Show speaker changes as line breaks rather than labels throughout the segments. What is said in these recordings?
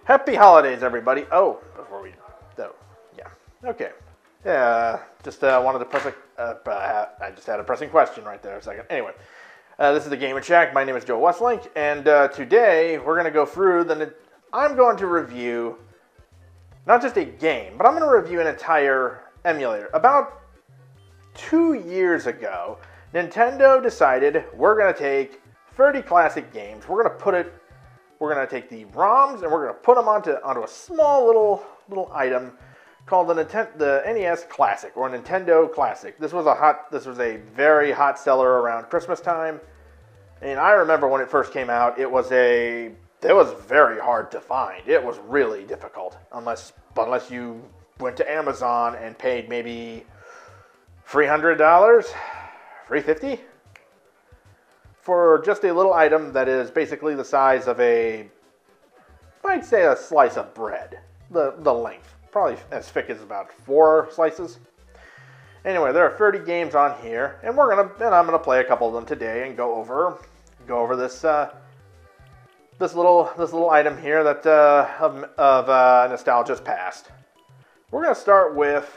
Happy holidays, everybody. Oh, before we... Oh, yeah. Okay. Yeah, just wanted to press a... I just had a pressing question right there a second. Anyway, this is the Game & Shack. My name is Joe Westlink, and today we're going to go through I'm going to review not just a game, but I'm going to review an entire emulator. About 2 years ago, Nintendo decided we're going to take 30 classic games. We're going to take the ROMs and we're going to put them onto a small little item called the NES Classic or Nintendo Classic. This was a very hot seller around Christmas time, and I remember when it first came out, it was very hard to find. It was really difficult unless you went to Amazon and paid maybe $300, $350 for just a little item that is basically the size of I'd say a slice of bread, the length. Probably as thick as about 4 slices. Anyway, there are 30 games on here, and I'm gonna play a couple of them today and go over this little item here that of nostalgia's past. We're gonna start with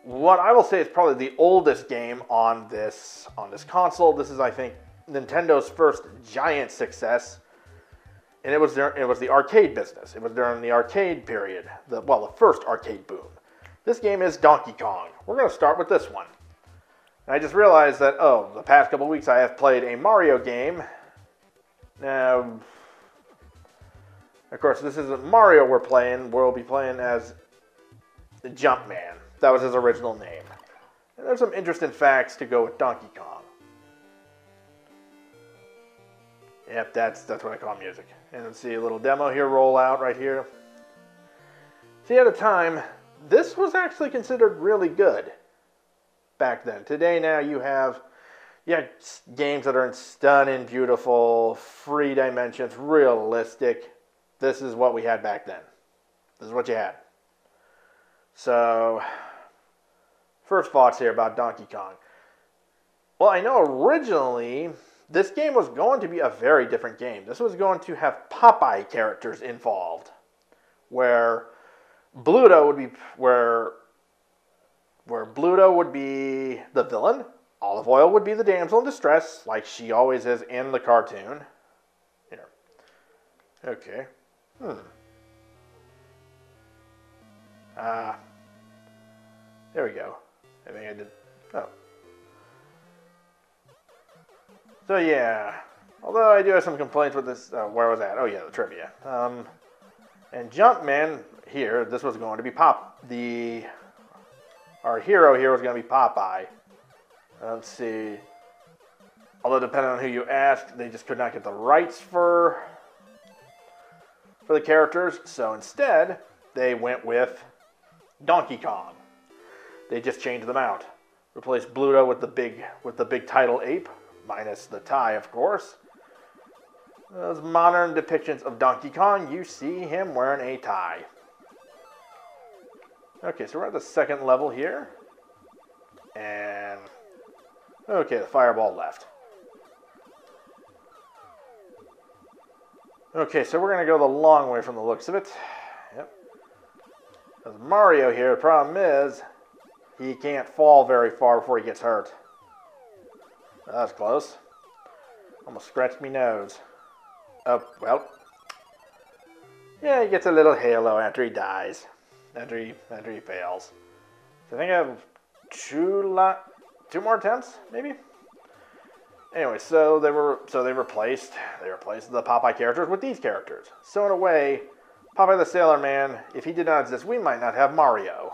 what I will say is probably the oldest game on this console. This is, I think, Nintendo's first giant success. And it was the arcade business. It was during the arcade period, the first arcade boom. This game is Donkey Kong. We're going to start with this one. And I just realized that, the past couple weeks I have played a Mario game. Now, of course, this isn't Mario we're playing. We'll be playing as the Jumpman. That was his original name. And there's some interesting facts to go with Donkey Kong. Yep, that's what I call music. And let's see a little demo here roll out right here. See, at the time, this was actually considered really good back then. Today, now you have games that are in stunning, beautiful, 3 dimensions, realistic. This is what we had back then. This is what you had. So, first thoughts here about Donkey Kong. Well, I know originally this game was going to be a very different game. This was going to have Popeye characters involved, where Bluto would be the villain, Olive Oil would be the damsel in distress, like she always is in the cartoon. Here. Okay. There we go. I think I did. Oh. So yeah, although I do have some complaints with this, where was that? Oh yeah, the trivia. And Jumpman here, this was going to be our hero here was going to be Popeye. Let's see. Although depending on who you asked, they just could not get the rights for the characters, so instead they went with Donkey Kong. They just changed them out, replaced Bluto with the big title ape. Minus the tie, of course. Those modern depictions of Donkey Kong, you see him wearing a tie. Okay, so we're at the second level here. And... okay, the fireball left. Okay, so we're going to go the long way from the looks of it. Yep. There's Mario here. The problem is, he can't fall very far before he gets hurt. That was close. Almost scratched me nose. Oh, well. Yeah, he gets a little halo after he dies. After he fails. So I think I have two more attempts, maybe? Anyway, so they replaced the Popeye characters with these characters. So in a way, Popeye the Sailor Man, if he did not exist, we might not have Mario.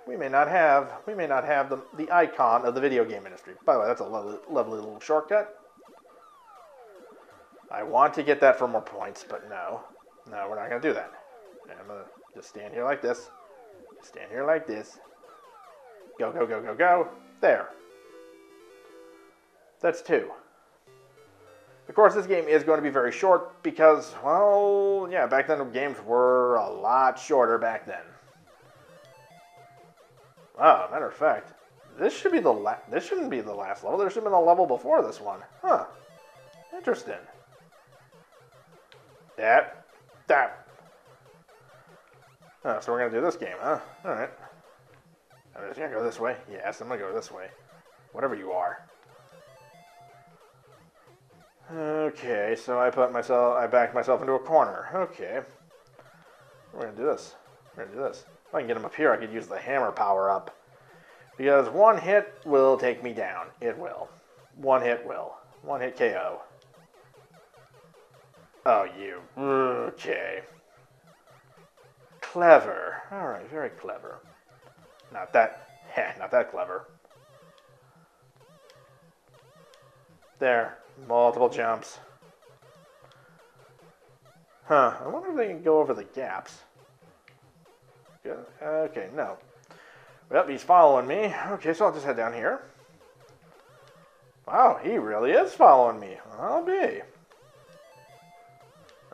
We may not have the icon of the video game industry. By the way, that's a lovely little shortcut. I want to get that for more points, but no, we're not going to do that. I'm going to just stand here like this. Stand here like this. Go, go, go, go, go. There. That's 2. Of course, this game is going to be very short because, well, yeah, back then games were a lot shorter back then. Wow, matter of fact, this shouldn't be the last level. There should have been a level before this one. Huh. Interesting. That. Oh, so we're going to do this game, huh? Alright. I'm just going to go this way. Yes, I'm going to go this way. Whatever you are. Okay, so I backed myself into a corner. Okay. We're going to do this. We're going to do this. If I can get him up here, I could use the hammer power up. Because one hit will take me down. It will. One hit will. One hit KO. Oh, you. Okay. Clever. Alright, very clever. Not that clever. There. Multiple jumps. Huh. I wonder if they can go over the gaps. Good. Okay, no. Well, he's following me. Okay, so I'll just head down here. Wow, he really is following me. I'll be.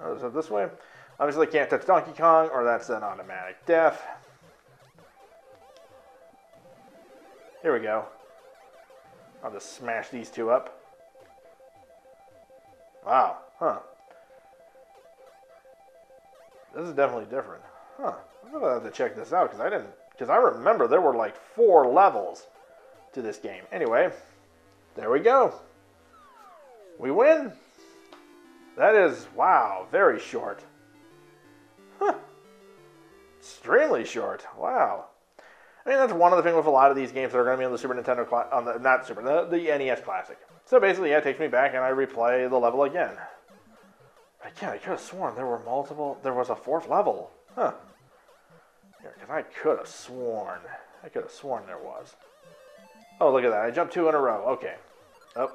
Oh, is it this way? Obviously, can't touch Donkey Kong, or that's an automatic death. Here we go. I'll just smash these two up. Wow, huh. This is definitely different. Huh. I'm gonna have to check this out, because I remember there were like 4 levels to this game. Anyway, there we go. We win. That is, wow, very short. Huh. Extremely short. Wow. I mean, that's one of the things with a lot of these games that are going to be on the Super Nintendo, the NES Classic. So basically, yeah, it takes me back and I replay the level again. Again, I could have sworn there was a 4th level. Huh. Because I could have sworn there was. Oh, look at that. I jumped 2 in a row. Okay. Oh.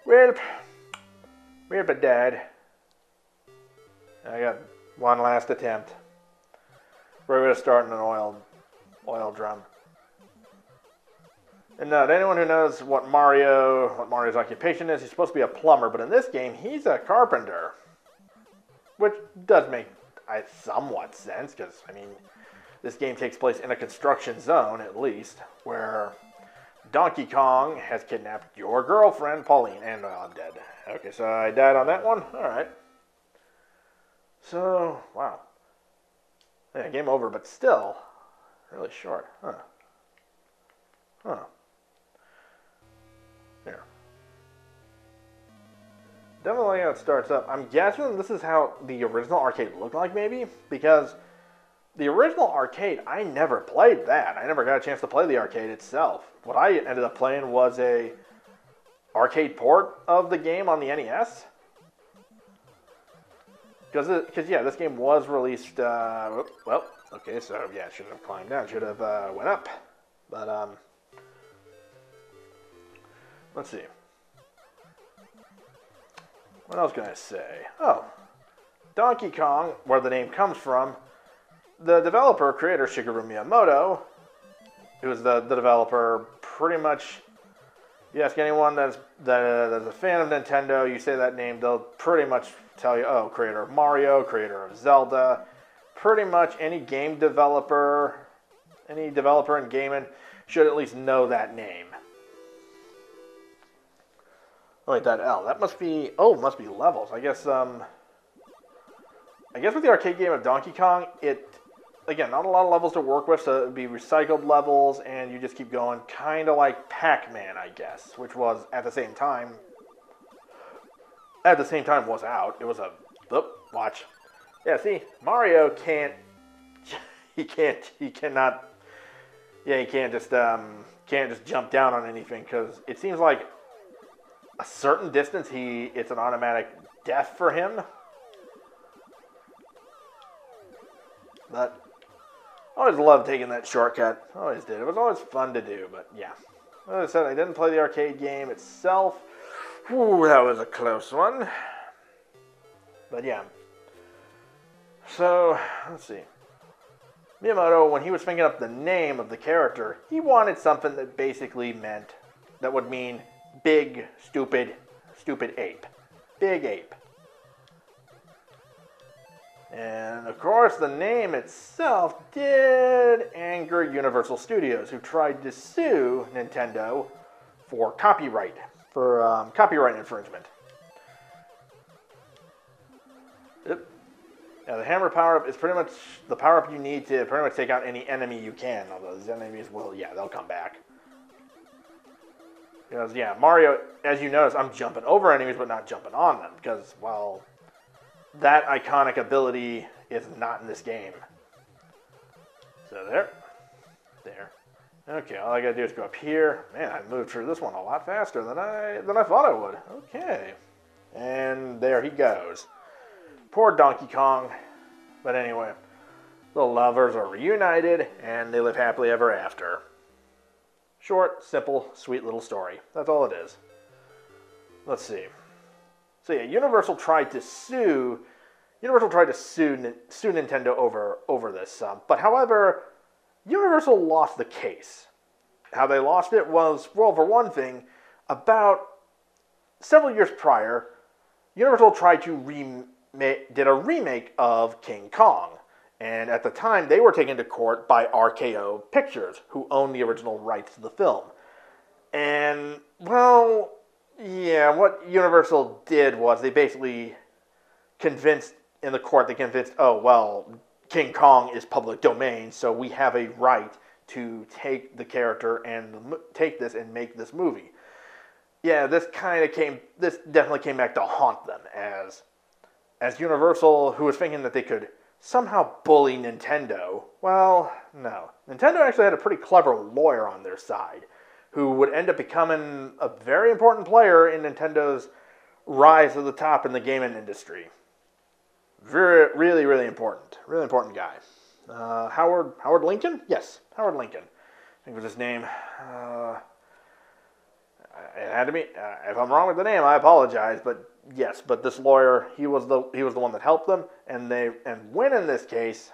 We're but dead. I got one last attempt. We're going to start in an oil drum. And to anyone who knows what Mario's occupation is, he's supposed to be a plumber, but in this game, he's a carpenter. Which does make somewhat sense, because, I mean, this game takes place in a construction zone, at least, where Donkey Kong has kidnapped your girlfriend, Pauline, and I'm dead. Okay, so I died on that one? Alright. So, wow. Yeah, game over, but still, really short. Huh. Huh. Here. Definitely how it starts up. I'm guessing this is how the original arcade looked like, maybe, because the original arcade, I never played that. I never got a chance to play the arcade itself. What I ended up playing was a arcade port of the game on the NES. Because yeah, this game was released, well, okay, so yeah, shouldn't have climbed down, should have went up. But, let's see. What else can I say? Oh, Donkey Kong, where the name comes from, the creator Shigeru Miyamoto, who was the developer, pretty much, you ask anyone that's a fan of Nintendo, you say that name, they'll pretty much tell you, oh, creator of Mario, creator of Zelda, pretty much any game developer, any developer in gaming should at least know that name. Wait, that L, that must be, oh, must be levels. I guess with the arcade game of Donkey Kong, again, not a lot of levels to work with, so it would be recycled levels, and you just keep going, kind of like Pac-Man, I guess, which was, at the same time was out. It was a, watch. Yeah, see, Mario can't just jump down on anything, because it seems like a certain distance, it's an automatic death for him. But I always loved taking that shortcut. Always did. It was always fun to do, but yeah. As I said, I didn't play the arcade game itself. Whew, that was a close one. But yeah. So, let's see. Miyamoto, when he was thinking up the name of the character, he wanted something that basically that would mean big, stupid ape. Big ape. And, of course, the name itself did anger Universal Studios, who tried to sue Nintendo for copyright infringement. Yep. Yeah, the hammer power-up is pretty much the power-up you need to pretty much take out any enemy you can. Although these enemies will, yeah, they'll come back. Because, yeah, Mario, as you notice, I'm jumping over enemies but not jumping on them. Because, well, that iconic ability is not in this game. So there. There. Okay, all I gotta do is go up here. Man, I moved through this one a lot faster than I thought I would. Okay. And there he goes. Poor Donkey Kong. But anyway, the lovers are reunited, and they live happily ever after. Short, simple, sweet little story. That's all it is. Let's see. So yeah, Universal tried to sue Nintendo over this, but however, Universal lost the case. How they lost it was, well, for one thing, about several years prior, Universal tried to did a remake of King Kong. And at the time, they were taken to court by RKO Pictures, who owned the original rights to the film. And, well, yeah, what Universal did was they basically convinced, in the court, they convinced, oh, well, King Kong is public domain, so we have a right to take the character and take this and make this movie. Yeah, this definitely came back to haunt them as Universal, who was thinking that they could somehow bully Nintendo. Well, no. Nintendo actually had a pretty clever lawyer on their side who would end up becoming a very important player in Nintendo's rise to the top in the gaming industry. Really, really important. Really important guy. Howard Lincoln? Yes, Howard Lincoln. I think was his name. It had to be. If I'm wrong with the name, I apologize. But yes, but this lawyer, he was the one that helped them, and win in this case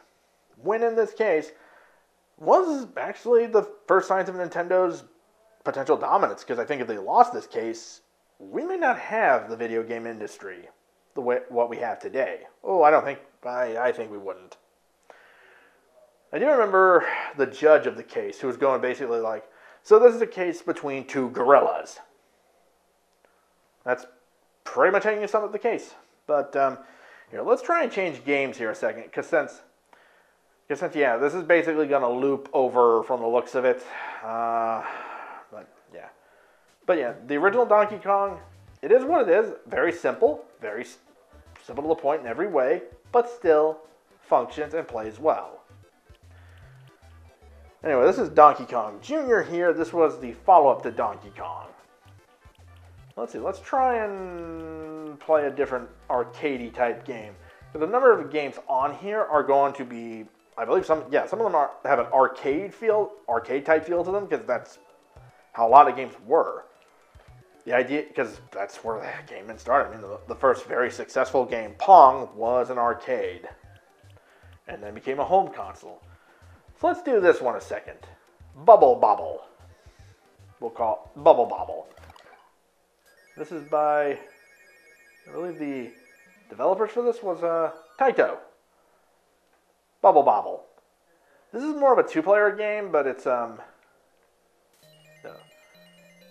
was actually the first signs of Nintendo's potential dominance. Because I think if they lost this case, we may not have the video game industry what we have today. Oh, I think we wouldn't. I do remember the judge of the case who was going basically like, so this is a case between two gorillas. That's pretty much how you sum up the case. But here, let's try and change games here a second, because since yeah, this is basically going to loop over from the looks of it. But yeah, the original Donkey Kong, it is what it is. Very simple to the point in every way, but still functions and plays well. Anyway, this is Donkey Kong Jr. here. This was the follow-up to Donkey Kong. Let's see, let's try and play a different arcadey type game. The number of games on here are going to be, I believe some of them have an arcade type feel to them, because that's how a lot of games were. The idea, because that's where the game started. I mean, the first very successful game, Pong, was an arcade, and then became a home console. So let's do this one a second. Bubble Bobble. We'll call it Bubble Bobble. This is by, I believe the developers for this was Taito. Bubble Bobble. This is more of a two-player game, but it's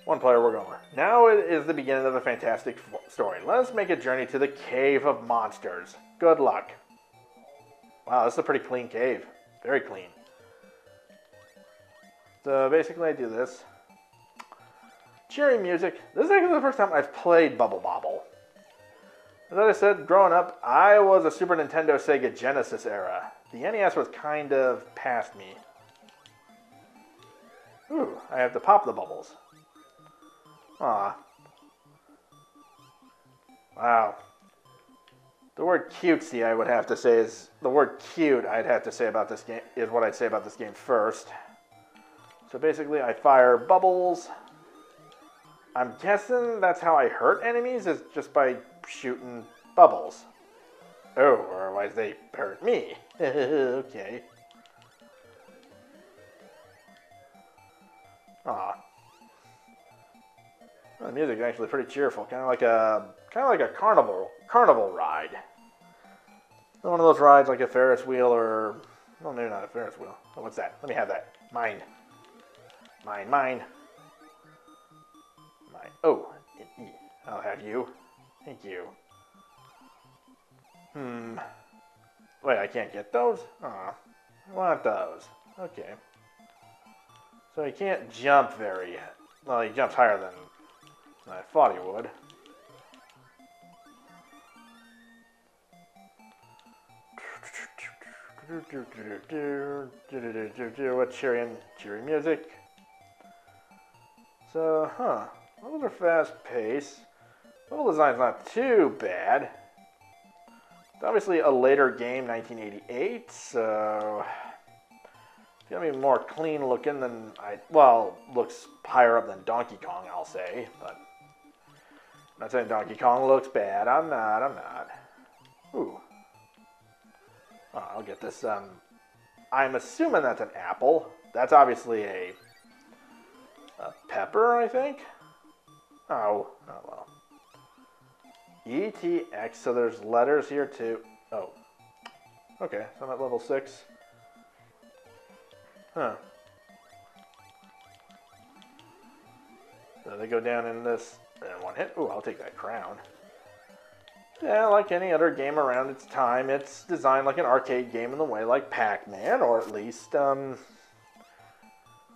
one player we're going with. Now it is the beginning of a fantastic story. Let us make a journey to the Cave of Monsters. Good luck. Wow, this is a pretty clean cave. Very clean. So basically I do this. Cheery music. This is actually the first time I've played Bubble Bobble. As I said, growing up, I was a Super Nintendo, Sega Genesis era. The NES was kind of past me. Ooh, I have to pop the bubbles. Aw. Wow. The word cutesy, I would have to say, is the word cute. I'd have to say about this game is what I'd say about this game first. So basically, I fire bubbles. I'm guessing that's how I hurt enemies, is just by shooting bubbles. Oh, or otherwise they hurt me. Okay. Aw. Well, the music is actually pretty cheerful, kind of like a carnival ride. One of those rides like a Ferris wheel, or well, maybe not a Ferris wheel. Oh, what's that? Let me have that. Mine. Oh, I'll have you. Thank you. Wait, I can't get those? Aw, I want those. Okay. So he can't jump very... Well, he jumps higher than I thought he would. What cheery music. So, levels are fast paced. Level design's not too bad. It's obviously a later game, 1988, so it's gonna be more clean looking than well, looks higher up than Donkey Kong, I'll say, but I'm not saying Donkey Kong looks bad. I'm not. Ooh. Oh, I'll get this. I'm assuming that's an apple. That's obviously a pepper, I think. Oh well. ETX, so there's letters here too. Oh. Okay, so I'm at level 6. Huh. So they go down in this in one hit. Ooh, I'll take that crown. Yeah, like any other game around its time, it's designed like an arcade game in the way like Pac-Man, or at least Donkey,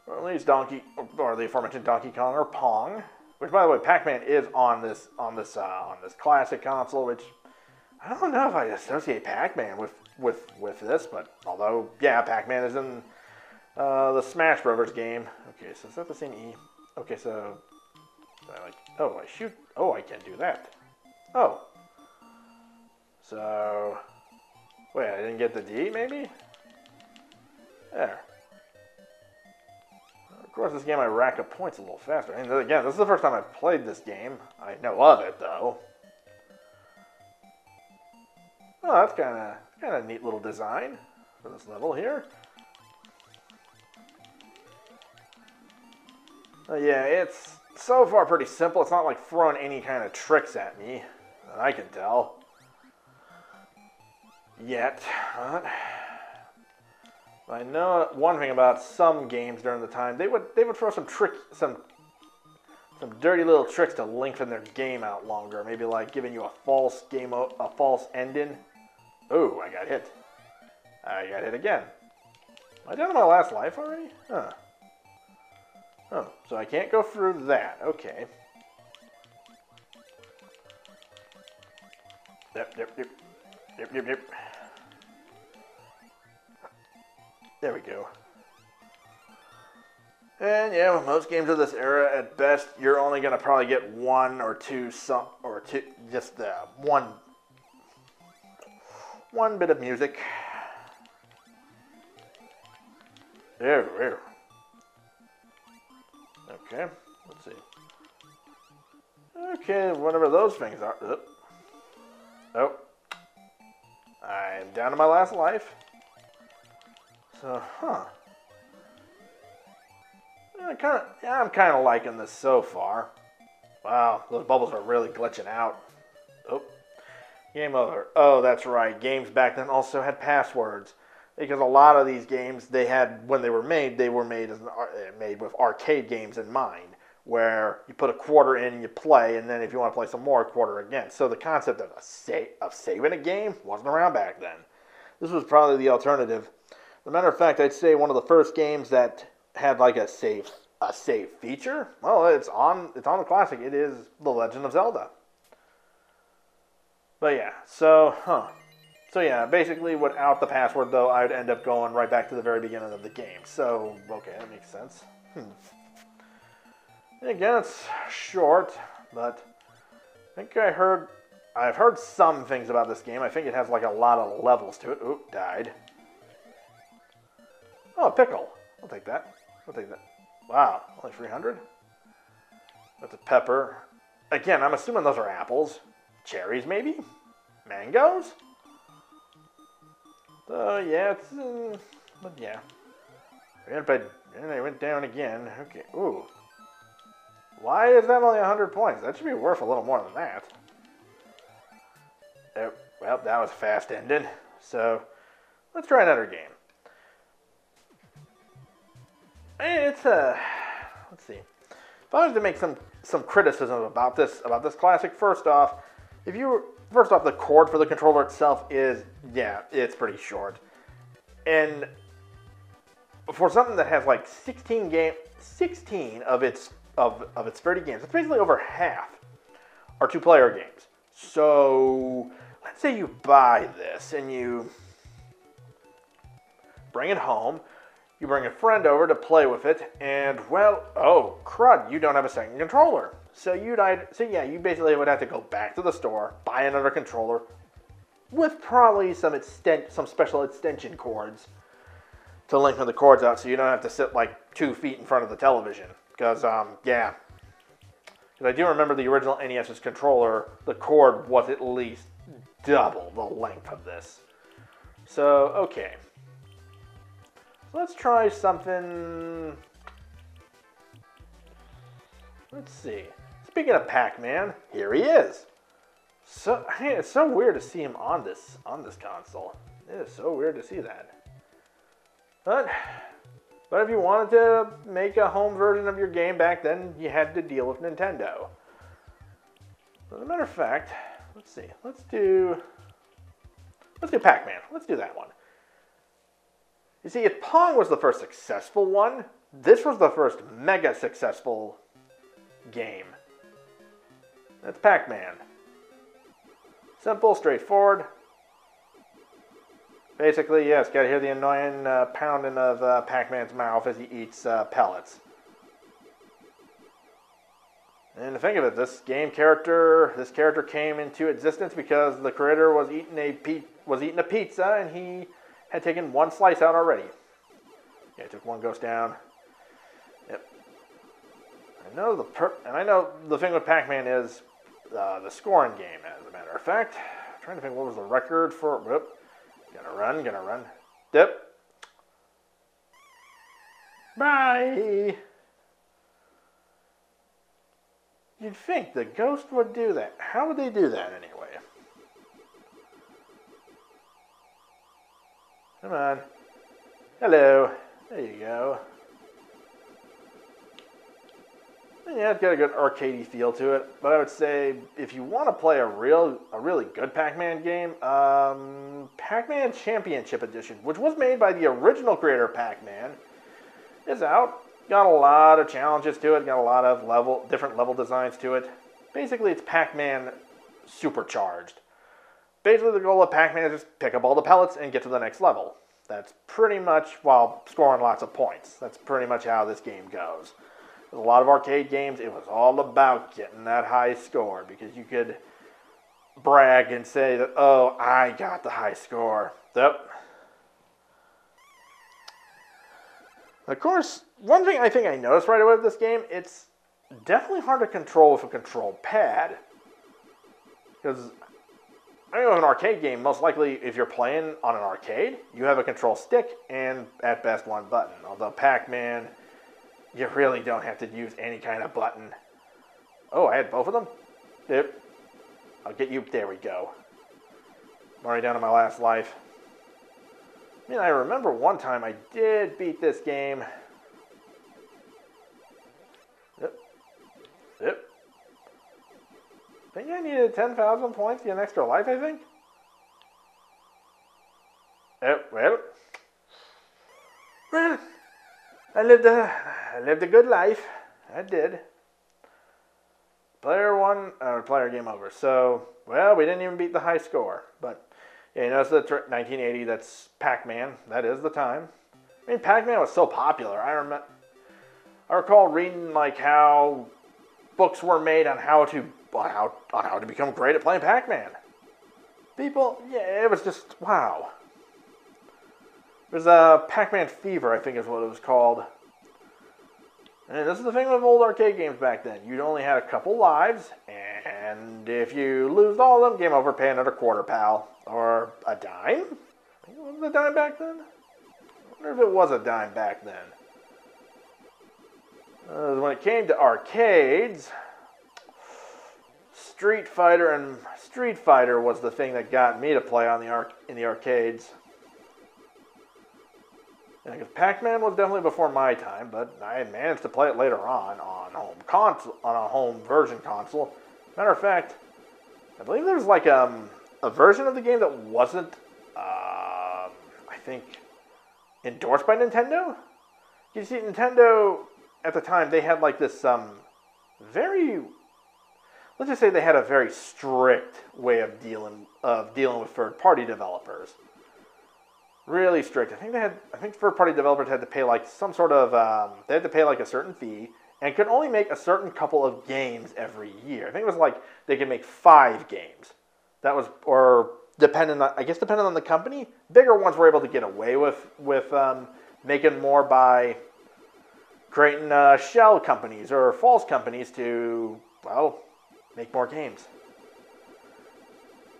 or the aforementioned Donkey Kong or Pong. Which, by the way, Pac-Man is on this classic console. Which I don't know if I associate Pac-Man with this, but although yeah, Pac-Man is in the Smash Brothers game. Okay, so is that the same E? Okay, so I shoot. Oh, I can't do that. Oh. So, wait, I didn't get the D, maybe? There. Of course, this game I rack up points a little faster. And again, this is the first time I've played this game. I know of it, though. Oh, that's kind of neat little design for this level here. Yeah, it's so far pretty simple. It's not like throwing any kind of tricks at me that I can tell. Yet, but I know one thing about some games during the time, they would throw some dirty little tricks to lengthen their game out longer. Maybe like giving you a false ending. Ooh, I got hit. I got hit again. Am I down to my last life already? Huh. Oh, so I can't go through that. Okay. Yep. There we go. And yeah, with most games of this era, at best, you're only gonna probably get one or two, just one bit of music. There. Okay, let's see. Okay, whatever those things are. Oh. I'm down to my last life. So, I'm kind of liking this so far. Wow, those bubbles are really glitching out. Oh, game over. Oh, that's right. Games back then also had passwords. Because a lot of these games, when they were made with arcade games in mind. Where you put a quarter in, you play, and then if you want to play some more, quarter again. So the concept of saving a game wasn't around back then. This was probably the alternative. As a matter of fact, I'd say one of the first games that had like a save feature. Well, it's on the classic. It is The Legend of Zelda. But yeah, so yeah, basically without the password though, I'd end up going right back to the very beginning of the game. So okay, that makes sense. And again, it's short, but I think I've heard some things about this game. I think it has like a lot of levels to it. Oop, died. Oh, pickle. I'll take that. Wow, only 300? That's a pepper. Again, I'm assuming those are apples. Cherries, maybe? Mangoes? Yeah, it's... but yeah. And I went down again. Okay, ooh. Why is that only 100 points? That should be worth a little more than that. Oh, well, that was a fast ending. So, let's try another game. It's let's see. If I was to make some criticism about this classic, first off, the first off, the cord for the controller itself is, yeah, it's pretty short. And for something that has like 16 of its 30 games, it's basically over half are 2-player games. So let's say you buy this and you bring it home, you bring a friend over to play with it, and well, oh crud, you don't have a second controller. So you basically would have to go back to the store, buy another controller with probably some special extension cords to lengthen the cords out, so you don't have to sit like 2 feet in front of the television. Because yeah, because I do remember the original NES's controller, the cord was at least double the length of this. So okay. Let's try something. Let's see. Speaking of Pac-Man, here he is. So it's so weird to see him on this console. It is so weird to see that. But if you wanted to make a home version of your game back then, you had to deal with Nintendo. As a matter of fact, let's see. Let's do Pac-Man. Let's do that one. You see, if Pong was the first successful one, this was the first mega successful game. That's Pac-Man. Simple, straightforward. Basically, yes, gotta hear the annoying pounding of Pac-Man's mouth as he eats pellets. And to think of it, this character came into existence because the creator was eating a pizza and he had taken one slice out already. Yeah, took one ghost down. Yep. I know the thing with Pac-Man is the scoring game. As a matter of fact, I'm trying to think what was the record for. Whoop. Gonna run. Dip. Bye. You'd think the ghost would do that. How would they do that anyway? Come on. Hello. There you go. Yeah, it's got a good arcadey feel to it. But I would say if you want to play a really good Pac-Man game, Pac-Man Championship Edition, which was made by the original creator of Pac-Man, is out. Got a lot of challenges to it. Got a lot of different level designs to it. Basically, it's Pac-Man supercharged. Basically, the goal of Pac-Man is just pick up all the pellets and get to the next level. That's pretty much, while scoring lots of points. That's pretty much how this game goes. With a lot of arcade games, it was all about getting that high score because you could brag and say that, oh, I got the high score. Yep. Of course, one thing I think I noticed right away with this game, it's definitely hard to control with a control pad. Because I know in an arcade game, most likely if you're playing on an arcade, you have a control stick and at best one button. Although Pac-Man, you really don't have to use any kind of button. Oh, I had both of them? Yep. I'll get you. There we go. I'm already down to my last life. I mean, I remember one time I did beat this game. Yep. I think I needed 10,000 points to get an extra life, I think. Yep, well, I lived a good life. I did. Player game over. So, well, we didn't even beat the high score. But, yeah, you notice that's 1980, that's Pac-Man. That is the time. I mean, Pac-Man was so popular. I recall reading, like, how books were made on how to become great at playing Pac-Man. People, yeah, it was just, wow. It was Pac-Man Fever, I think is what it was called. And this is the thing with old arcade games back then. You'd only had a couple lives, and if you lose all of them, game over, pay another quarter, pal. Or a dime? I think it was a dime back then? I wonder if it was a dime back then. When it came to arcades, Street Fighter was the thing that got me to play on in the arcades. Yeah, because Pac-Man was definitely before my time, but I managed to play it later on a home version console. Matter of fact, I believe there's like a version of the game that wasn't, I think, endorsed by Nintendo. You see, Nintendo at the time they had like this very, let's just say they had a very strict way of dealing with third-party developers. Really strict. I think third-party developers had to pay like some sort of, they had to pay like a certain fee and could only make a certain couple of games every year. I think it was like they could make 5 games. That was, or depending on the company, bigger ones were able to get away with making more by creating shell companies or false companies to, well, make more games.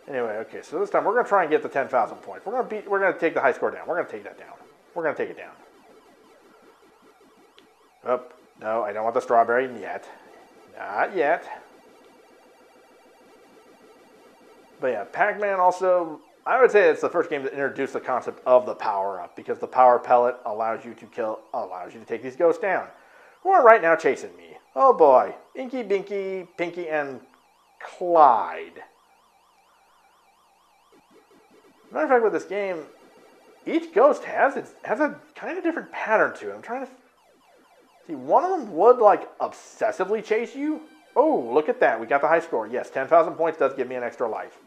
Anyway, okay, so this time we're going to try and get the 10,000 points. We're going to take the high score down. We're going to take that down. We're going to take it down. Oh, no, I don't want the strawberry yet. Not yet. But yeah, Pac-Man also, I would say it's the first game that introduced the concept of the power-up, because the power pellet allows you to take these ghosts down, who are right now chasing me. Oh boy, Inky, Binky, Pinky, and Clyde. Matter of fact, with this game, each ghost has a kind of different pattern to it. I'm trying to see, one of them would like obsessively chase you. Oh, look at that. We got the high score. Yes, 10,000 points does give me an extra life.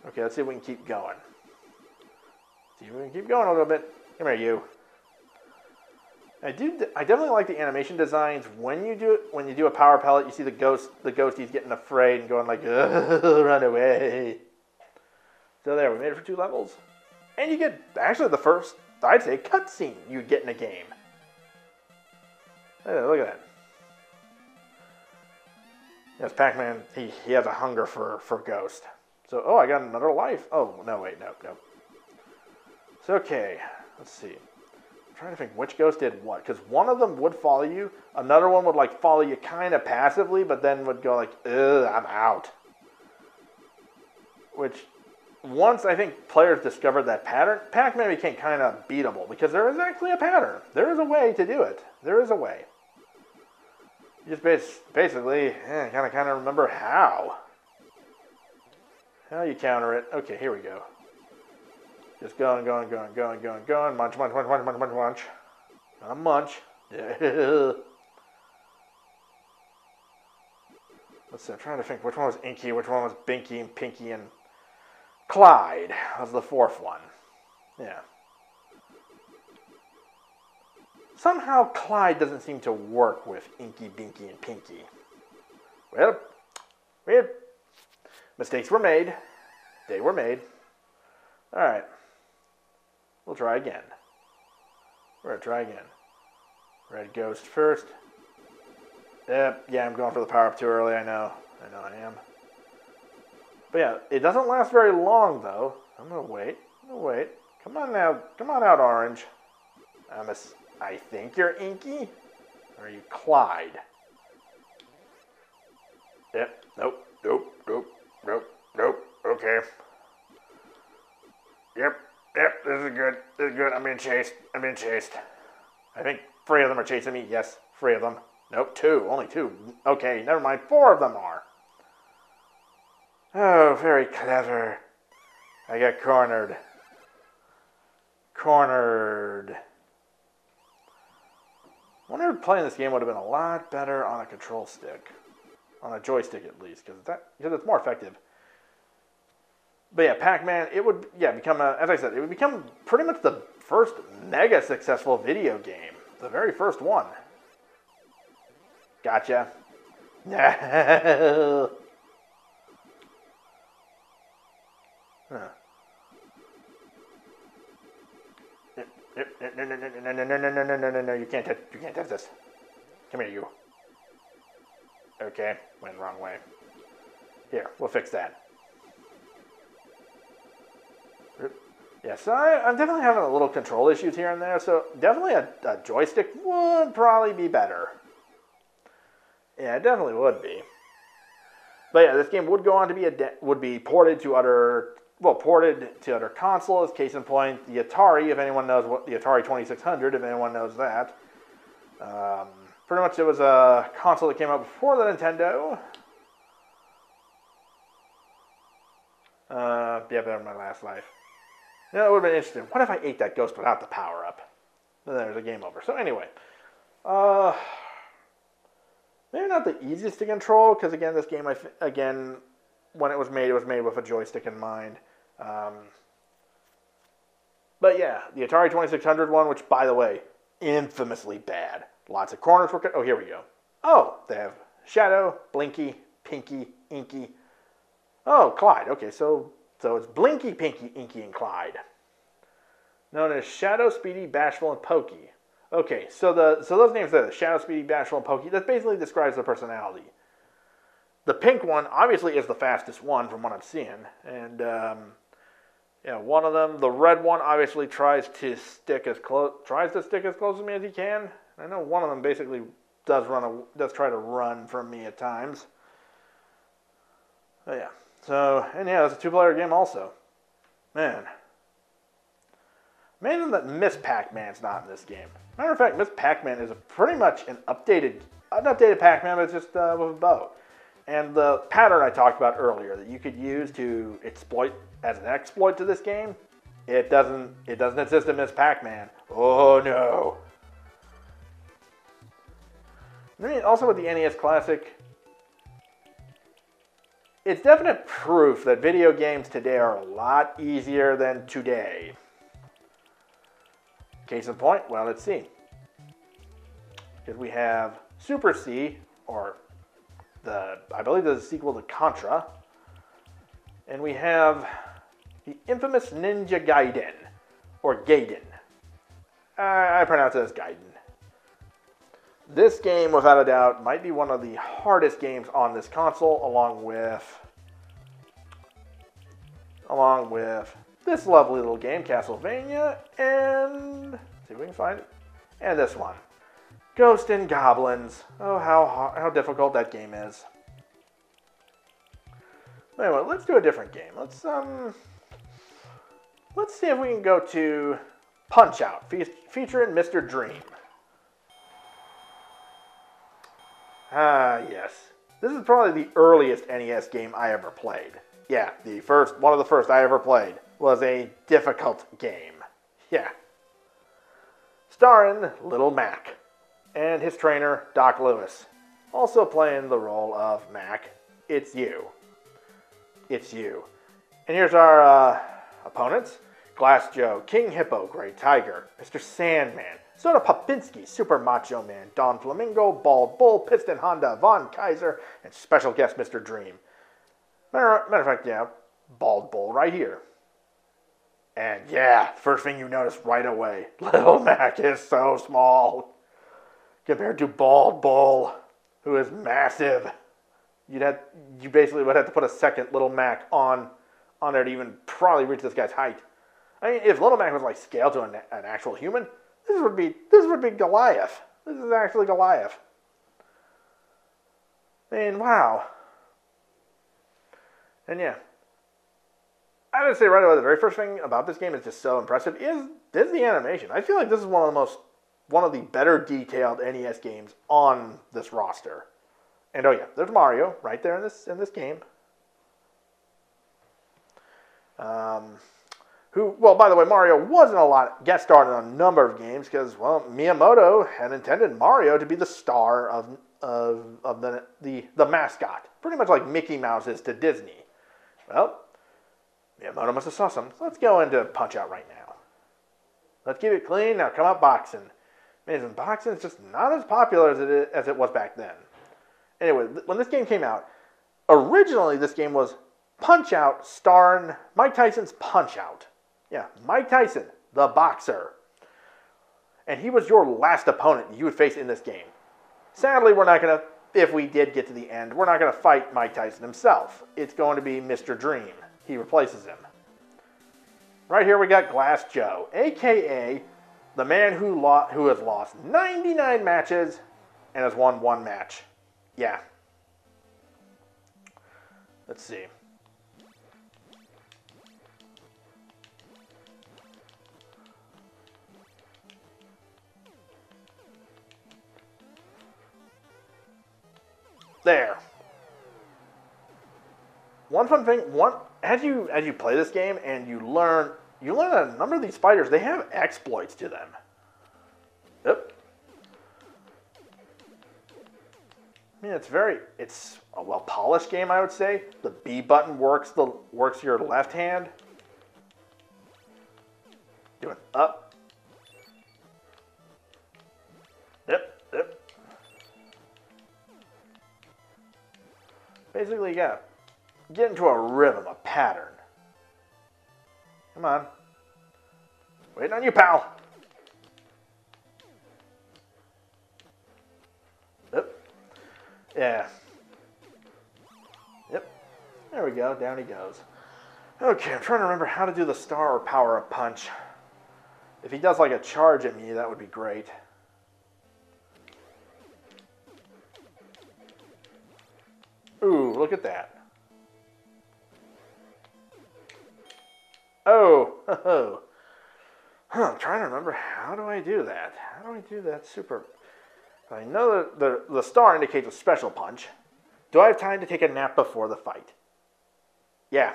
Okay, let's see if we can keep going. See if we can keep going a little bit. Come here, you. I definitely like the animation designs. When you do a power pellet, you see the ghosties getting afraid and going like, run away. So there, we made it for 2 levels. And you get, actually the first, I'd say, cutscene you get in a game. Hey, look at that. Yes, Pac-Man, he has a hunger for Ghost. So, oh, I got another life. Oh, no, wait, no. It's okay. Let's see. I'm trying to think which Ghost did what. Because one of them would follow you. Another one would, like, follow you kind of passively, but then would go like, ugh, I'm out. Which, once I think players discovered that pattern, Pac-Man became kind of beatable. Because there is actually a pattern. There is a way to do it. There is a way. You just basically, kind of remember how. How you counter it. Okay, here we go. Just going. Munch. Not a munch. Let's see, I'm trying to think which one was Inky, which one was Binky and Pinky, and Clyde was the 4th one. Yeah. Somehow Clyde doesn't seem to work with Inky, Binky, and Pinky. Well, mistakes were made. They were made. Alright. We'll try again. We're going to try again. Red Ghost first. Yeah, I'm going for the power-up too early, I know I am. But yeah, it doesn't last very long, though. I'm going to wait. Come on out, Orange. I think you're Inky? Or are you Clyde? Yep, nope. Okay. Yep, this is good. I'm being chased. I think 3 of them are chasing me. Yes, 3 of them. Nope, 2. Only 2. Okay, never mind. 4 of them are. Oh, very clever. I got cornered. I wonder if playing this game would have been a lot better on a control stick. On a joystick, at least, because it's more effective. But yeah, Pac-Man, it would become as I said, it would become pretty much the first mega successful video game, the very first one. Gotcha. No. Huh. No, you can't touch this. Come here, you. Okay, went the wrong way. Here, we'll fix that. Yeah, so I'm definitely having a little control issues here and there, so definitely a joystick would probably be better. Yeah, it definitely would be. But yeah, this game would go on to be ported to other consoles. Case in point, the Atari, if anyone knows what the Atari 2600, if anyone knows that. Pretty much it was a console that came out before the Nintendo. Yeah, better than my last life. You know, it would have been interesting. What if I ate that ghost without the power-up? Then there's a game over. So anyway. Maybe not the easiest to control, because again, this game, when it was made with a joystick in mind. But yeah, the Atari 2600 one, which, by the way, infamously bad. Lots of corners were cut. Oh, here we go. Oh, they have Shadow, Blinky, Pinky, Inky. Oh, Clyde. Okay, so it's Blinky, Pinky, Inky, and Clyde. Known as Shadow, Speedy, Bashful, and Pokey. Okay, so those names there, the Shadow, Speedy, Bashful, and Pokey, that basically describes their personality. The pink one, obviously, is the fastest one from what I'm seeing. And, yeah, one of them, the red one, obviously tries to stick as close to me as he can. I know one of them basically does try to run from me at times. But yeah. So, and yeah, it's a two-player game also. Man. Amazing that Miss Pac-Man's not in this game. Matter of fact, Miss Pac-Man is pretty much an updated Pac-Man, but it's just with a bow. And the pattern I talked about earlier that you could use to exploit as an exploit to this game, it doesn't exist in Miss Pac-Man. Oh no. I mean, also with the NES Classic, it's definite proof that video games today are a lot easier than today. Case in point, well, let's see. Because we have Super C, or I believe there's a sequel to Contra. And we have the infamous Ninja Gaiden, or Gaiden. I pronounce it as Gaiden. This game, without a doubt, might be one of the hardest games on this console, along with this lovely little game, Castlevania, and see if we can find it, and this one, Ghosts and Goblins. Oh, how difficult that game is. Anyway, let's do a different game. Let's see if we can go to Punch-Out, featuring Mr. Dream. Ah, yes. This is probably the earliest NES game I ever played. Yeah, one of the first I ever played was a difficult game. Yeah. Starring Little Mac and his trainer, Doc Lewis. Also playing the role of Mac, it's you. It's you. And here's our opponents. Glass Joe, King Hippo, Grey Tiger, Mr. Sandman, Soda Popinski, Super Macho Man, Don Flamingo, Bald Bull, Piston Honda, Von Kaiser, and special guest Mr. Dream. Matter of fact, yeah, Bald Bull right here. And yeah, first thing you notice right away, Little Mac is so small compared to Bald Bull, who is massive. You basically would have to put a second Little Mac on there to even probably reach this guy's height. I mean, if Little Mac was like scaled to an actual human, this would be Goliath. This is actually Goliath. I mean, wow. And yeah, I would say right away the very first thing about this game is just so impressive is the animation. I feel like this is one of the better detailed NES games on this roster. And oh yeah, there's Mario right there in this game. Well, by the way, Mario wasn't guest starred in a number of games because, well, Miyamoto had intended Mario to be the star of the mascot, pretty much like Mickey Mouse is to Disney. Well, Miyamoto must have saw something. So let's go into Punch-Out right now. Let's keep it clean. Now come up boxing. Amazing, boxing is just not as popular as it was back then. Anyway, when this game came out, originally this game was Punch-Out starring Mike Tyson's Punch-Out. Yeah, Mike Tyson, the boxer. And he was your last opponent you would face in this game. Sadly, we're not going to, if we did get to the end, we're not going to fight Mike Tyson himself. It's going to be Mr. Dream. He replaces him. Right here we got Glass Joe, a.k.a. the man who has lost 99 matches and has won one match. Yeah. Let's see. There. One fun thing, as you play this game and you learn that a number of these fighters, they have exploits to them. Yep. I mean, it's a well-polished game, I would say. The B button works your left hand. Doing up. Yep. Basically, yeah. Get into a rhythm, a pattern. Come on. Waiting on you, pal. Yep. Yeah. Yep. There we go. Down he goes. Okay, I'm trying to remember how to do the star or power-up punch. If he does like a charge at me, that would be great. Ooh, look at that. Oh, I'm trying to remember, how do I do that? How do I do that super... I know that the star indicates a special punch. Do I have time to take a nap before the fight? Yeah.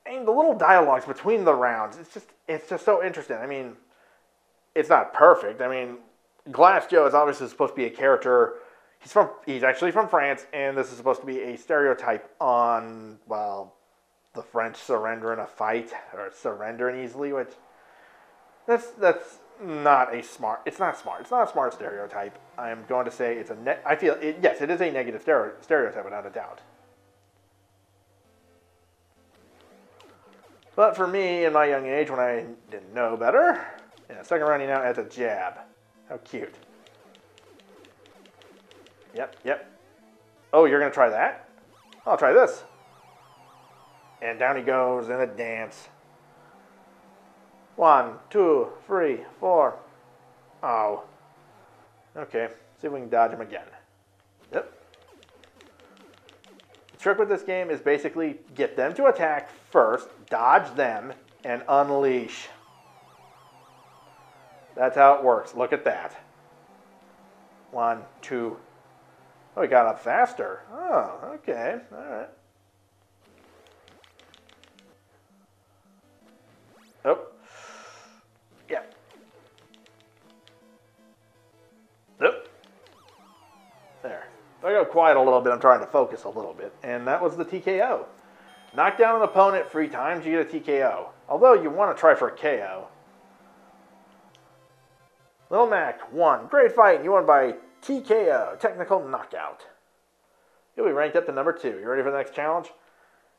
And the little dialogues between the rounds, it's just so interesting. I mean, it's not perfect. I mean, Glass Joe is obviously supposed to be a character. He's actually from France, and this is supposed to be a stereotype on, well, the French surrender in a fight, or surrendering easily, which that's not a smart. It's not smart. It's not a smart stereotype. I'm going to say it's yes, it is a negative stereotype without a doubt. But for me, in my young age, when I didn't know better, yeah, second round he now adds a jab. How cute. Yep. Oh, you're going to try that? I'll try this. And down he goes in a dance. 1, 2, 3, 4. Oh. Okay, see if we can dodge him again. Yep. The trick with this game is basically get them to attack first, dodge them, and unleash. That's how it works. Look at that. 1, 2. Oh, he got up faster. Oh, okay. All right. Oh. Yeah. Nope. There. If I go quiet a little bit, I'm trying to focus a little bit. And that was the TKO. Knock down an opponent 3 times, you get a TKO. Although you want to try for a KO. Little Mac won. Great fight. You won by TKO. Technical knockout. You'll be ranked up to number 2. You ready for the next challenge?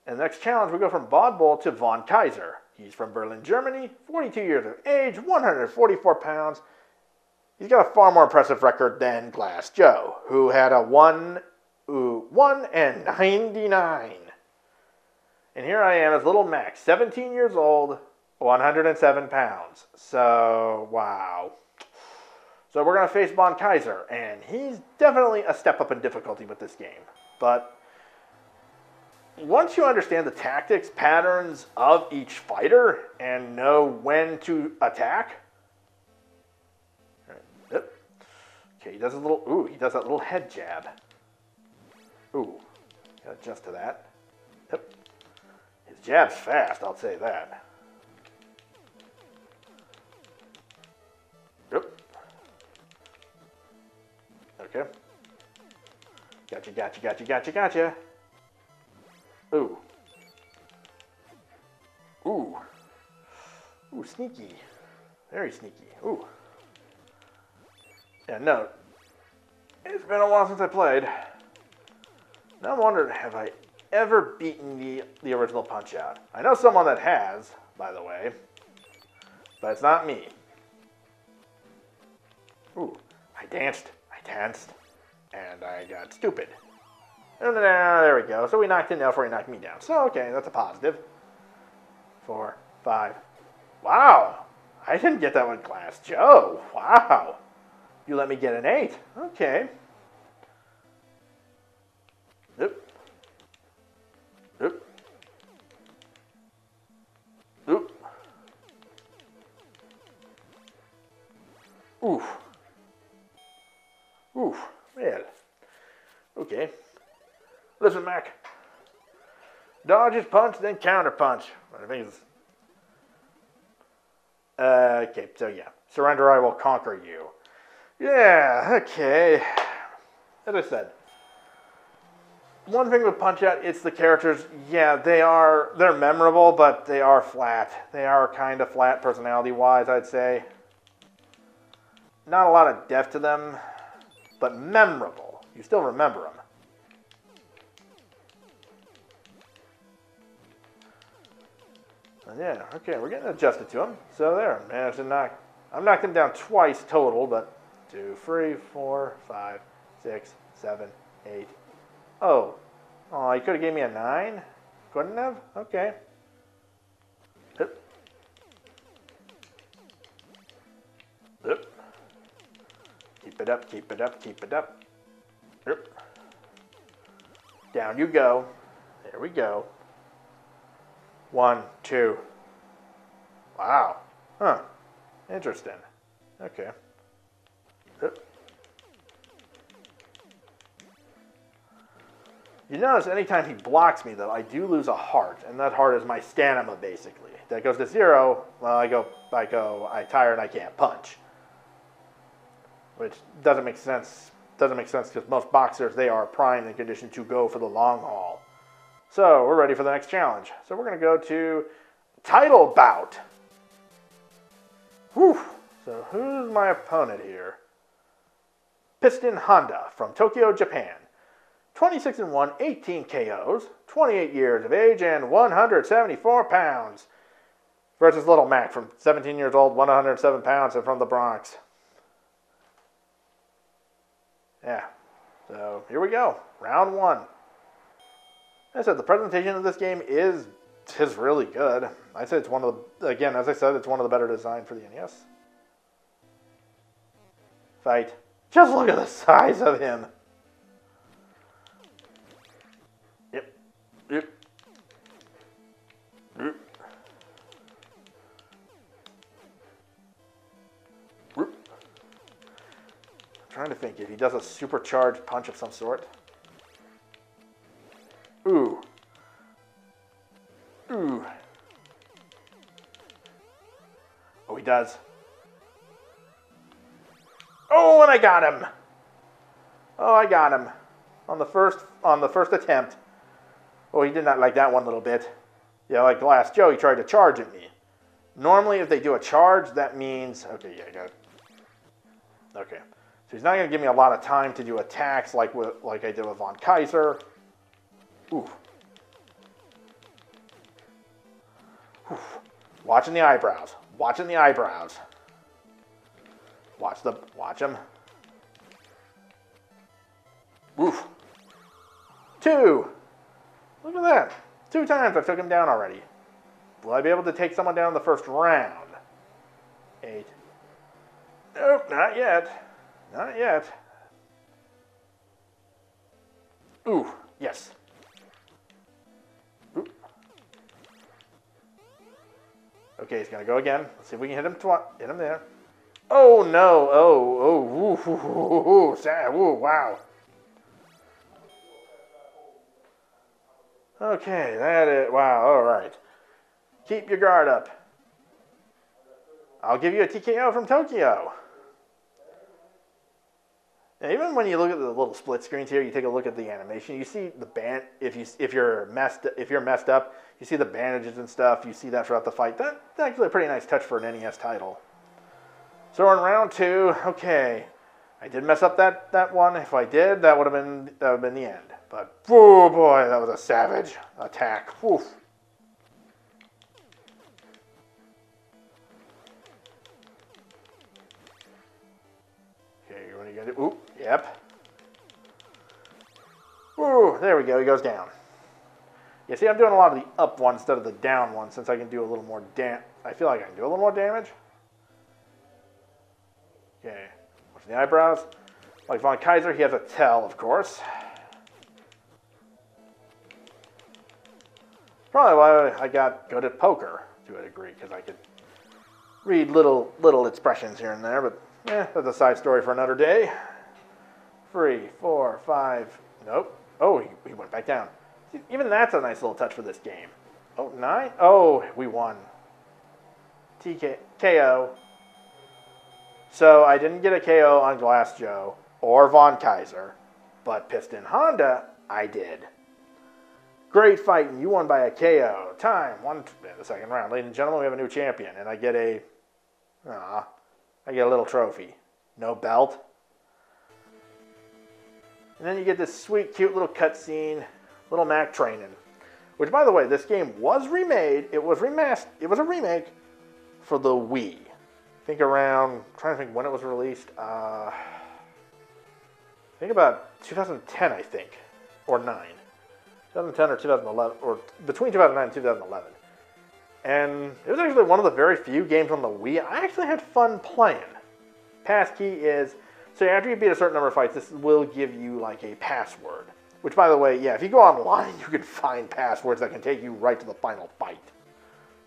And the next challenge, we go from Bod Bull to Von Kaiser. He's from Berlin, Germany, 42 years of age, 144 pounds. He's got a far more impressive record than Glass Joe, who had a 1 and 99. And here I am as Little Mac, 17 years old, 107 pounds. So, wow. So we're going to face Von Kaiser, and he's definitely a step up in difficulty with this game. But once you understand the tactics, patterns of each fighter, and know when to attack. Yep. Okay, he does a little, he does that little head jab. Ooh, gotta adjust to that. Yep. His jab's fast, I'll say that. Yep. Okay. Gotcha. Ooh. Ooh, sneaky. Very sneaky. Ooh. Yeah, no. It's been a while since I played. Now I'm wondering, have I ever beaten the original Punch-Out? I know someone that has, by the way. But it's not me. Ooh, I danced, and I got stupid. And there we go. So we knocked him down before he knocked me down. So, okay, that's a positive. 4, 5. Wow. I didn't get that with Glass Joe. Wow. You let me get an 8. Okay. Oop. Oof. Well. Okay. Listen, Mac. Dodge his punch, then counter punch. I think it's... okay, so yeah. Surrender, I will conquer you. Yeah, okay. As I said, one thing with Punch-Out, it's the characters. Yeah, they're memorable, but they are flat. They are kind of flat personality-wise, I'd say. Not a lot of depth to them, but memorable. You still remember them. And yeah, okay, we're getting adjusted to them. So there, managed to knock. I've knocked him down twice total, but 2, 3, 4, 5, 6, 7, 8. Oh, he could have gave me a 9? Couldn't have? Okay. Hip. Hip. Keep it up, keep it up, keep it up. Hip. Down you go. There we go. 1, 2. Wow. Huh. Interesting. Okay. Hip. You notice anytime he blocks me, though, I do lose a heart, and that heart is my stamina, basically. That goes to 0. Well, I tire and I can't punch, which doesn't make sense. Doesn't make sense because most boxers, they are primed and conditioned to go for the long haul. So we're ready for the next challenge. So we're going to go to title bout. Whew. So who's my opponent here? Piston Honda from Tokyo, Japan. 26-1, 18 KOs, 28 years of age, and 174 pounds. Versus Little Mac from 17 years old, 107 pounds, and from the Bronx. Yeah, so here we go. Round 1. As I said, the presentation of this game is really good. I said it's one of the, again, as I said, it's one of the better designed for the NES. Fight. Just look at the size of him. Yep. Yep. I'm trying to think if he does a supercharged punch of some sort. Ooh. Ooh. Oh, he does. Oh, and I got him. Oh, I got him on the first attempt. Oh, he did not like that one little bit. Yeah, like Glass Joe, he tried to charge at me. Normally, if they do a charge, that means... Okay, yeah, I got it. Okay. So he's not going to give me a lot of time to do attacks like I did with Von Kaiser. Ooh. Ooh. Watching the eyebrows. Watching the eyebrows. Watch him. Oof. 2. Look at that. 2 times I took him down already. Will I be able to take someone down in the first round? 8. Nope, not yet. Not yet. Ooh, yes. Ooh. Okay, he's gonna go again. Let's see if we can hit him there. Oh no! Wow. Okay, that is, wow, alright. Keep your guard up. I'll give you a TKO from Tokyo. And even when you look at the little split screens here, you take a look at the animation, you see the band, if you're messed up, you see the bandages and stuff, you see that throughout the fight. That's actually a pretty nice touch for an NES title. So we're in round 2, okay. I did mess up that one. If I did, that would have been the end. But, oh boy, that was a savage attack. Woof. Okay, what are you gonna do? Ooh, yep. Ooh, there we go, he goes down. Yeah, see, I'm doing a lot of the up one instead of the down one since I can do a little more I feel like I can do a little more damage. Okay, watch the eyebrows. Like Von Kaiser, he has a tell, of course. Probably why I got good at poker to a degree, because I could read little expressions here and there, but that's a side story for another day. 3, 4, 5, nope. Oh, he went back down. Even that's a nice little touch for this game. Oh, 9? Oh, we won. KO. So I didn't get a KO on Glass Joe or Von Kaiser, but Piston Honda, I did. Great fight, and you won by a KO. Time, in the second round. Ladies and gentlemen, we have a new champion, and I get a little trophy. No belt. And then you get this sweet, cute little cutscene, little Mac training. Which, by the way, this game was remade. It was remastered. It was a remake for the Wii. I think around, I'm trying to think when it was released. I think about 2010, I think, or 9. 2010 or 2011, or between 2009 and 2011. And it was actually one of the very few games on the Wii I actually had fun playing. Passkey is, so after you beat a certain number of fights, this will give you like a password. Which, by the way, yeah, if you go online, you can find passwords that can take you right to the final fight.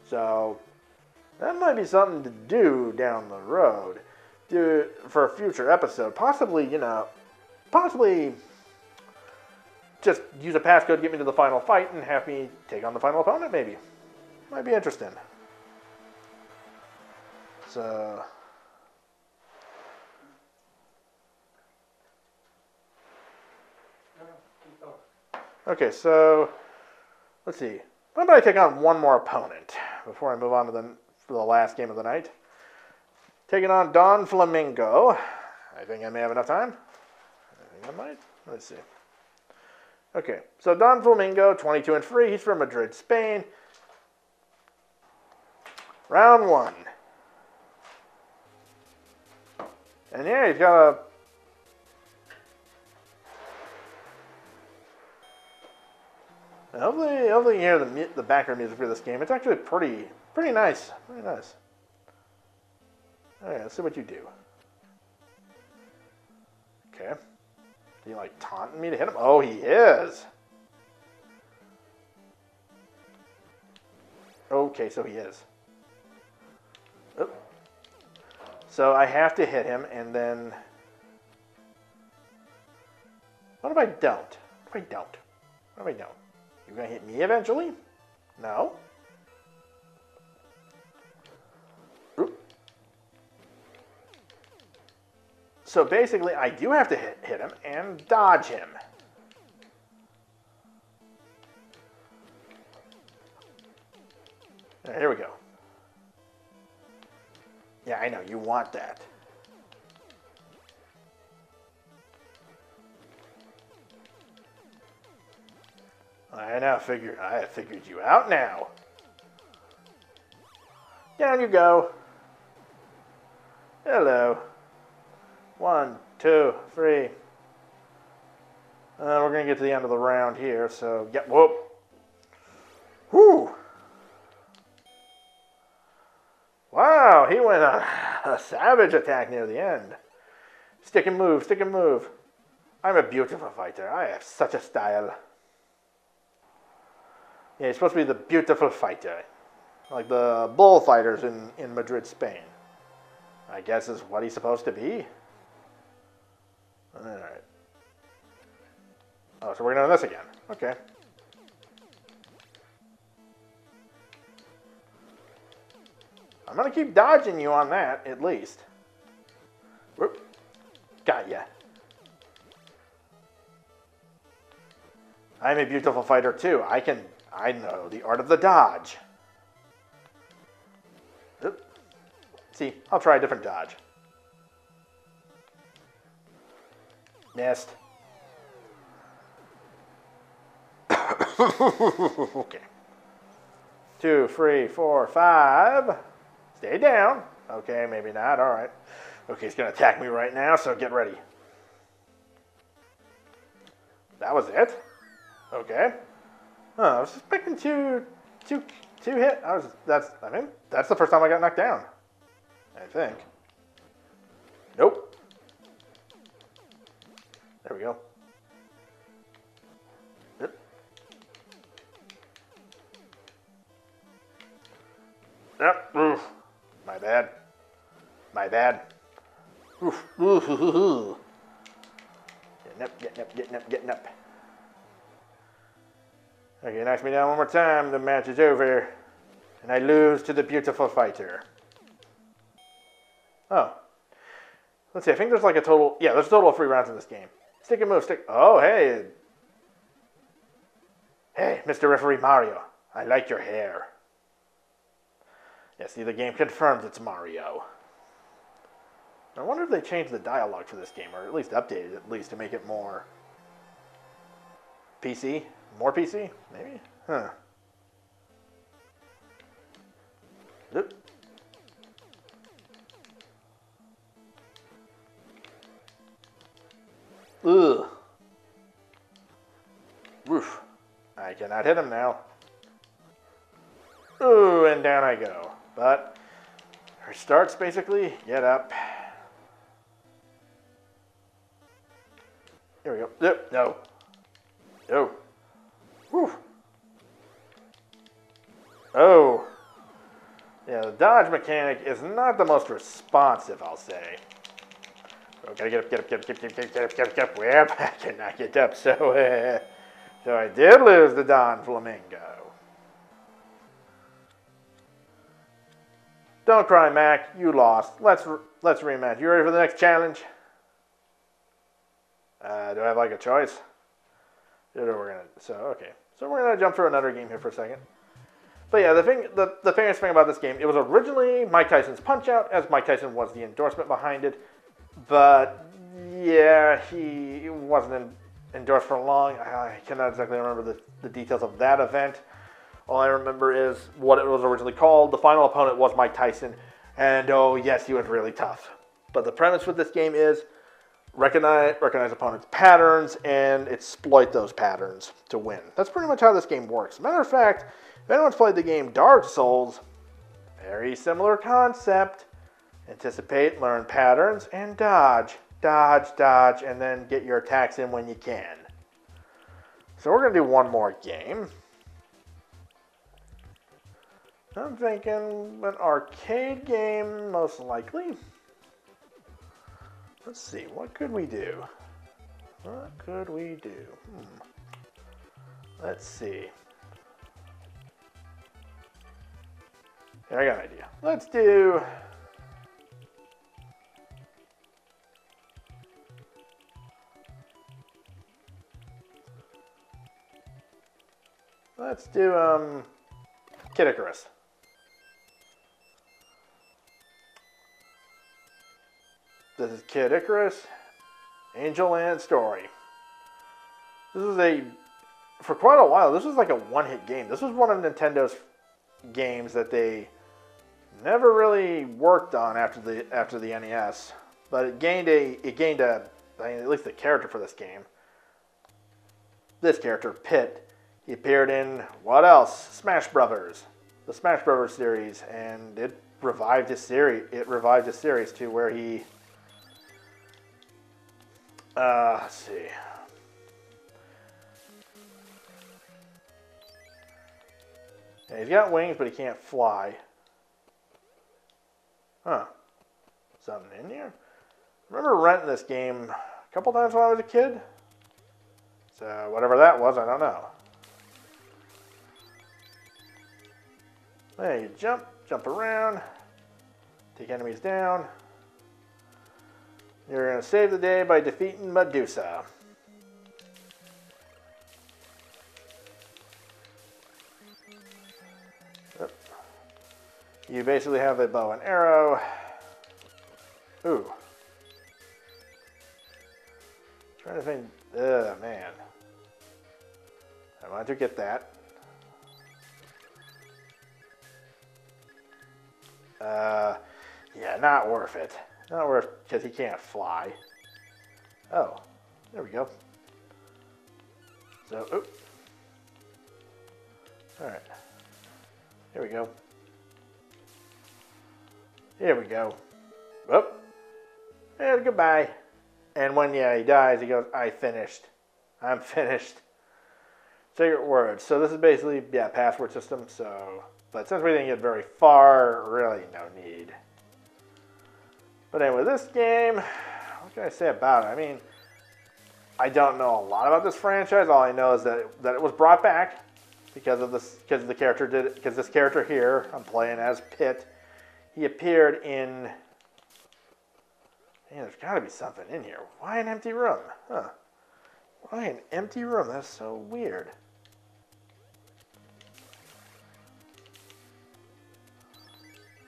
So that might be something to do down the road, for a future episode. Possibly, just use a passcode to get me to the final fight and have me take on the final opponent, maybe. Might be interesting. So, okay, so let's see. How about I take on one more opponent before I move on to the last game of the night? Taking on Don Flamingo. I think I may have enough time. I think I might. Let's see. Okay, so Don Flamingo, 22 and free. He's from Madrid, Spain. Round 1. And yeah, he's got a... Hopefully you hear the background music for this game. It's actually pretty nice. Pretty nice. Alright, let's see what you do. Okay. Is he like taunting me to hit him? Oh, he is. Okay, so he is. Oop. So I have to hit him, and then... What if I don't? What if I don't? What if I don't? You're going to hit me eventually? No. Oop. So basically, I do have to hit him and dodge him. Here we go. Yeah, I know, you want that. I figured you out now. Down you go. Hello. 1, 2, 3. We're going to get to the end of the round here, so get, whoop. Whew. Wow, he went on a savage attack near the end. Stick and move, stick and move. I'm a beautiful fighter. I have such a style. Yeah, he's supposed to be the beautiful fighter. Like the bullfighters in Madrid, Spain. I guess is what he's supposed to be. Alright. Oh, so we're doing this again. Okay. I'm going to keep dodging you on that, at least. Whoop. Got ya. I'm a beautiful fighter, too. I know the art of the dodge. Oop. See, I'll try a different dodge. Missed. Okay. 2, 3, 4, 5. Stay down. Okay, maybe not. All right. Okay, he's going to attack me right now, so get ready. That was it? Okay. I was expecting two hit. I mean, that's the first time I got knocked down. I think. Nope. There we go. Yep. Yep. Oof. My bad. My bad. Oof. Oof. Oof. Getting up, getting up, getting up, getting up. Okay, knocks me down one more time, the match is over. And I lose to the beautiful fighter. Oh. Let's see, I think there's like a total... Yeah, there's a total of 3 rounds in this game. Stick and move, stick... Oh, hey. Hey, Mr. Referee Mario. I like your hair. Yeah, see, the game confirms it's Mario. I wonder if they changed the dialogue for this game, or at least updated it, at least, to make it more... PC? More PC? Maybe? Huh. Oop. Ugh. Woof. I cannot hit him now. Ooh, and down I go. But her starts basically, get up. Here we go. Yep, no. No. Whew. Oh. Yeah, the dodge mechanic is not the most responsive, I'll say. Oh, gotta get up, get up, get up, get up, get up, get up, get up, get up. Well, I cannot get up, so I did lose the Don Flamingo. Don't cry, Mac. You lost. Let's rematch. You ready for the next challenge? Do I have like a choice? So we're gonna jump through another game here for a second. But yeah, the famous thing about this game, it was originally Mike Tyson's Punch-Out, as Mike Tyson was the endorsement behind it. But yeah, he wasn't endorsed for long. I cannot exactly remember the details of that event. All I remember is what it was originally called. The final opponent was Mike Tyson, and oh yes, he was really tough. But the premise with this game is recognize opponents' patterns and exploit those patterns to win. That's pretty much how this game works. Matter of fact, if anyone's played the game Dark Souls, very similar concept. Anticipate, learn patterns, and dodge, dodge, dodge, and then get your attacks in when you can. So we're going to do one more game. I'm thinking an arcade game, most likely. Let's see, what could we do? What could we do? Let's see. Here, I got an idea. Let's do... Kid Icarus. This is Kid Icarus, Angel Land Story. This is for quite a while, this was like a one-hit game. This was one of Nintendo's games that they never really worked on after the NES, but it gained at least a character for this game. This character, Pit. He appeared in, what else? Smash Brothers. The Smash Brothers series, and it revived his series. To where he... let's see. Yeah, he's got wings, but he can't fly. Huh. Something in here? I remember renting this game a couple times when I was a kid. So, whatever that was, I don't know. There you jump around, take enemies down. You're going to save the day by defeating Medusa. Yep. You basically have a bow and arrow. Ooh. Trying to think, man. I want to get that. Yeah, not worth it. Not worth it because he can't fly. Oh, there we go. So, oop. Alright. Here we go. Here we go. Whoop. And goodbye. And when, he dies, he goes, I finished. I'm finished. Secret words. So this is basically, password system, so... But since we didn't get very far, really no need. But anyway, this game, what can I say about it? I mean, I don't know a lot about this franchise. All I know is that it was brought back. because this character here, I'm playing as Pit. He appeared in. Man, there's got to be something in here. Why an empty room? Huh? Why an empty room? That's so weird.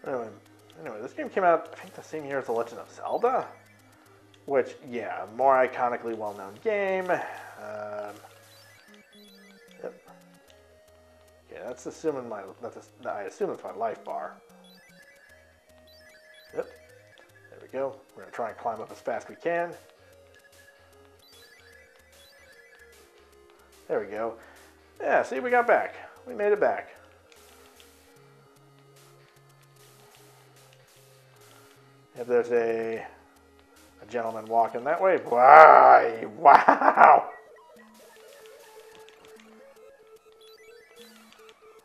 Anyway, this game came out, I think, the same year as The Legend of Zelda, which, yeah, more iconically well-known game. Yep. Okay, that's assuming I assume it's my life bar. Yep. There we go. We're gonna try and climb up as fast as we can. There we go. Yeah, see, we got back. We made it back. If there's a gentleman walking that way, why? Wow!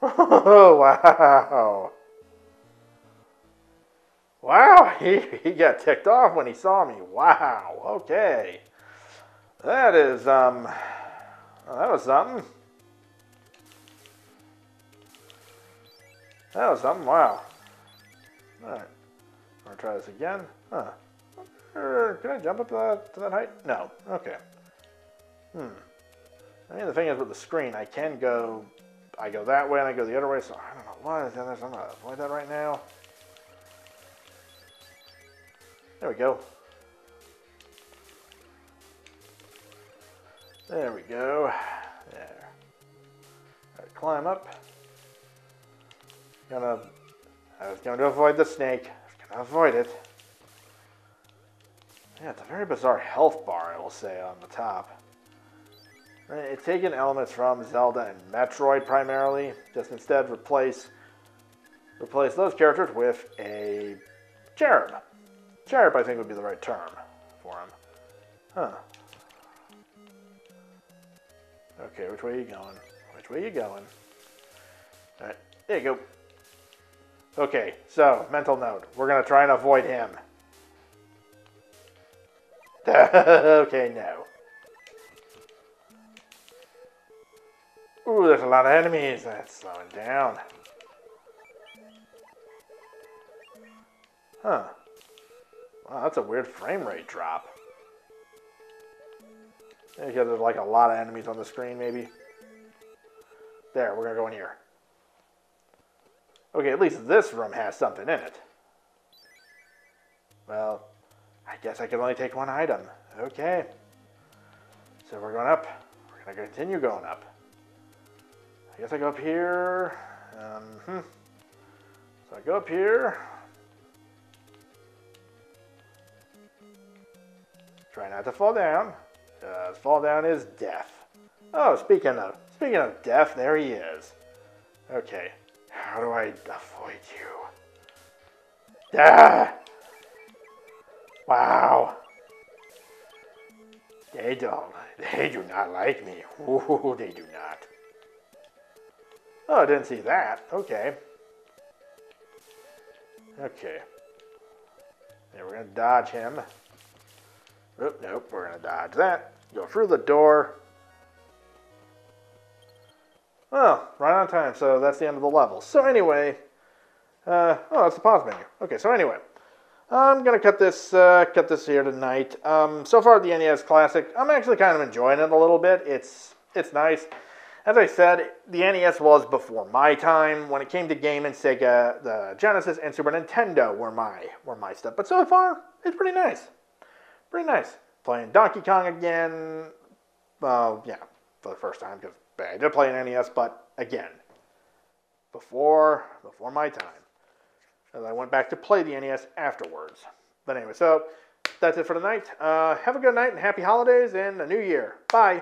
Oh, wow! Wow! He got ticked off when he saw me. Wow! Okay, that is well, that was something. That was something. Wow! All right. Want to try this again? Huh. Can I jump up to that height? No. Okay. I mean, the thing is with the screen, I go that way and I go the other way, so I don't know what is that. I'm going to avoid that right now. There we go. There we go. There. All right, climb up. I was going to avoid the snake. Avoid it. Yeah, it's a very bizarre health bar, I will say, on the top. It's taken elements from Zelda and Metroid primarily, just instead replace those characters with a cherub. Cherub, I think, would be the right term for him. Huh. Okay, which way are you going? Which way are you going? Alright, there you go. Okay, so, mental note. We're going to try and avoid him. Okay, no. Ooh, there's a lot of enemies. That's slowing down. Huh. Wow, that's a weird frame rate drop. Maybe because there's like a lot of enemies on the screen, maybe. There, we're going to go in here. Okay, at least this room has something in it. Well, I guess I can only take one item. Okay. So we're going up. We're going to continue going up. I guess I go up here. So I go up here. Try not to fall down. Fall down is death. Oh, speaking of death, there he is. Okay. How do I avoid you? Ah! Wow. They do not like me. Ooh, they do not. Oh, I didn't see that. Okay. Okay. Yeah, we're going to dodge him. Oop, nope, we're going to dodge that. Go through the door. Oh, right on time, so that's the end of the level. So anyway, oh, that's the pause menu. Okay, so anyway, I'm going to cut this here tonight. So far, the NES Classic, I'm actually kind of enjoying it a little bit. It's nice. As I said, the NES was before my time. When it came to gaming, Sega, the Genesis, and Super Nintendo were my stuff. But so far, it's pretty nice. Pretty nice. Playing Donkey Kong again. Well, yeah, for the first time, because I did play an NES, but again, before my time. And I went back to play the NES afterwards. But anyway, so that's it for tonight. Have a good night and happy holidays and a new year. Bye.